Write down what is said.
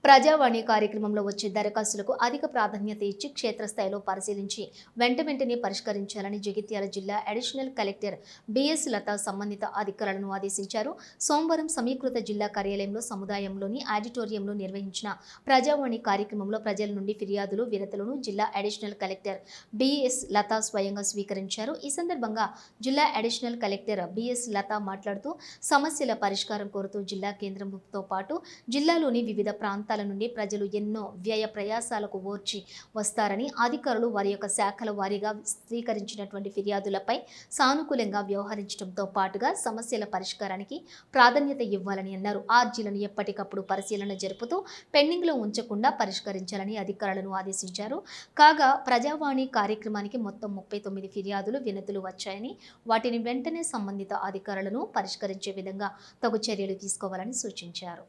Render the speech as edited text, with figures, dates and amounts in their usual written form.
ప్రజావాణి కార్యక్రమంలో వచ్చే దరఖాస్తులకు అధిక ప్రాధాన్యత ఇచ్చి క్షేత్రస్థాయిలో పరిశీలించి వెంటనే పరిష్కరించాలని జగిత్యాల జిల్లా అడిషనల్ కలెక్టర్ బిఎస్ లత సంబంధిత అధికారులను ఆదేశించారు. సోమవారం సమీకృత జిల్లా కార్యాలయంలో సముదాయంలోని ఆడిటోరియంలో నిర్వహించిన ప్రజావాణి కార్యక్రమంలో ప్రజల నుండి ఫిర్యాదులు, వినతులను జిల్లా అడిషనల్ కలెక్టర్ బిఎస్ లత స్వయంగా స్వీకరించారు. ఈ సందర్భంగా జిల్లా అడిషనల్ కలెక్టర్ బిఎస్ లత మాట్లాడుతూ సమస్యల పరిష్కారం కోరుతూ జిల్లా కేంద్రంతో పాటు జిల్లాలోని వివిధ ప్రాంతాల నుండి ప్రజలు ఎన్నో వ్యయ ప్రయాసాలకు ఓర్చి వస్తారని, అధికారులు వారి యొక్క శాఖల వారీగా స్వీకరించినటువంటి ఫిర్యాదులపై సానుకూలంగా వ్యవహరించడంతో పాటుగా సమస్యల పరిష్కారానికి ప్రాధాన్యత ఇవ్వాలని అన్నారు. ఆర్జీలను ఎప్పటికప్పుడు పరిశీలన జరుపుతూ పెండింగ్లో ఉంచకుండా పరిష్కరించాలని అధికారులను ఆదేశించారు. కాగా ప్రజావాణి కార్యక్రమానికి మొత్తం 39 ఫిర్యాదులు, వినతులు వచ్చాయని వాటిని వెంటనే సంబంధిత అధికారులను పరిష్కరించే విధంగా తగు చర్యలు తీసుకోవాలని సూచించారు.